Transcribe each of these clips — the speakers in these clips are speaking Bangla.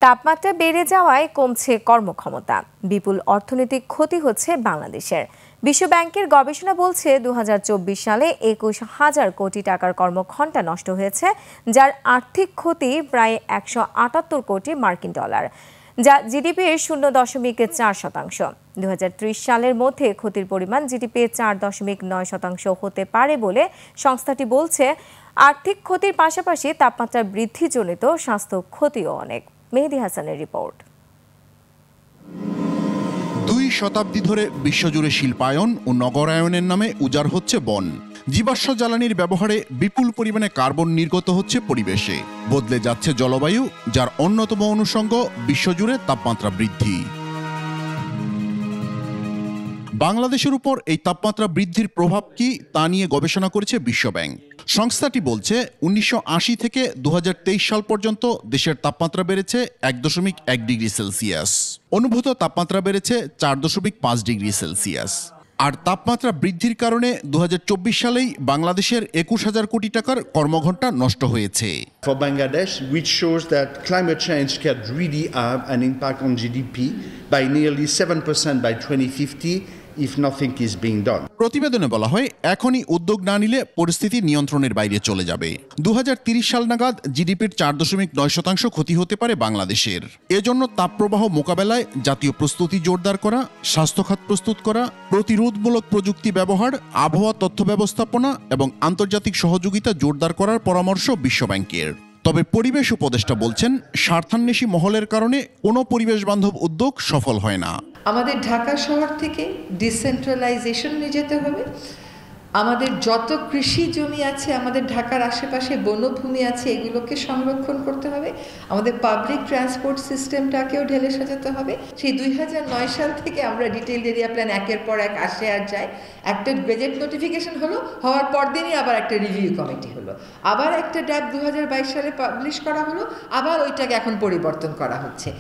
তাপমাত্রা বেড়ে যাওয়ায় কমছে কর্মক্ষমতা, বিপুল অর্থনৈতিক ক্ষতি হচ্ছে বাংলাদেশের। বিশ্বব্যাংকের গবেষণা বলছে ২০২৪ সালে ২১,০০০ কোটি টাকার কর্মঘণ্টা নষ্ট হয়েছে, যার আর্থিক ক্ষতি প্রায় ১৭৮ কোটি মার্কিন ডলার, যা জিডিপির ০.৪%। ২০৩০ সালের মধ্যে ক্ষতির পরিমাণ জিডিপির ৪.৯% হতে পারে বলে সংস্থাটি বলছে। আর্থিক ক্ষতির পাশাপাশি তাপমাত্রা বৃদ্ধিজনিত স্বাস্থ্য ক্ষতিও অনেক। মেহেদী হাসানের রিপোর্ট। ২ শতাব্দী ধরে বিশ্বজুড়ে শিল্পায়ন ও নগরায়নের নামে উজাড় হচ্ছে বন। জীবাশ্ম জ্বালানির ব্যবহারে বিপুল পরিমাণে কার্বন নির্গত হচ্ছে পরিবেশে। বদলে যাচ্ছে জলবায়ু, যার অন্যতম অনুষঙ্গ বিশ্বজুড়ে তাপমাত্রা বৃদ্ধি। বাংলাদেশের উপর এই তাপমাত্রা বৃদ্ধির প্রভাব কি তা নিয়ে গবেষণা করেছে বিশ্বব্যাংক। সংস্থাটি বলছে ১৯৮০ থেকে ২০২৩ সাল পর্যন্ত দেশের তাপমাত্রা বেড়েছে ১.১ ডিগ্রি সেলসিয়াস, অনুভূত তাপমাত্রা বেড়েছে ৪.৫ ডিগ্রি সেলসিয়াস। আর তাপমাত্রা বৃদ্ধির কারণে ২০২৪ সালেই বাংলাদেশের ২১,০০০ কোটি টাকার কর্মঘণ্টা নষ্ট হয়েছে। For Bangladesh, which shows that climate change can really have an impact on GDP by nearly 7% by 2050 if nothing is being done. প্রতিবেদনে বলা হয়, এখনই উদ্যোগ না নিলে পরিস্থিতি নিয়ন্ত্রণের বাইরে চলে যাবে। ২০৩০ সাল নাগাদ জিডিপির ৪.৯% ক্ষতি হতে পারে বাংলাদেশের। এজন্য তাপপ্রবাহ মোকাবেলায় জাতীয় প্রস্তুতি জোরদার করা, স্বাস্থ্যখাত প্রস্তুত করা, প্রতিরোধমূলক প্রযুক্তি ব্যবহার, আবহাওয়া তথ্য ব্যবস্থাপনা এবং আন্তর্জাতিক সহযোগিতা জোরদার করার পরামর্শ বিশ্বব্যাংকের। তবে পরিবেশ উপদেষ্টা বলছেন, স্বার্থান্বেষী মহলের কারণে কোনো পরিবেশ বান্ধব উদ্যোগ সফল হয় না। আমাদের ঢাকা শহর থেকে ডিসেন্ট্রালাইজেশন নিয়ে যেতে হবে। আমাদের যত কৃষি জমি আছে, আমাদের ঢাকার আশেপাশে বনভূমি আছে, এগুলোকে সংরক্ষণ করতে হবে। আমাদের পাবলিক ট্রান্সপোর্ট সিস্টেমটাকেও ঢেলে সাজাতে হবে। সেই ২০০৯ সাল থেকে আমরা ডিটেইলড এরিয়া প্ল্যান একের পর এক আসে আর যায়। একটা গেজেট নোটিফিকেশন হলো, হওয়ার পর দিনই আবার একটা রিভিউ কমিটি হলো, আবার একটা ড্রাফট ২০২২ সালে পাবলিশ করা হলো, আবার ওইটাকে এখন পরিবর্তন করা হচ্ছে।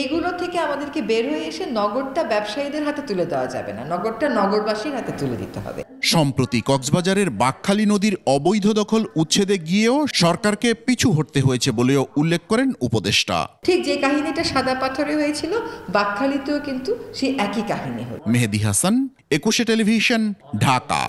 এইগুলো থেকে আমাদেরকে বের হয়ে এসে নগরটা ব্যবসায়ীদের হাতে তুলে দেওয়া যাবে না, নগরটা নগরবাসীর হাতে তুলে দিতে হবে। সম্প্রতি কক্সবাজারের বাকখালী নদীর অবৈধ দখল উচ্ছেদে গিয়েও সরকারকে পিছু হটতে হয়েছে বলেও উল্লেখ করেন উপদেষ্টা। ঠিক যে কাহিনীটা সাদা পাথরে হয়েছিল, বাকখালীতেও কিন্তু সেই একই কাহিনী হলো। মেহেদী হাসান, ২১ টেলিভিশন, ঢাকা।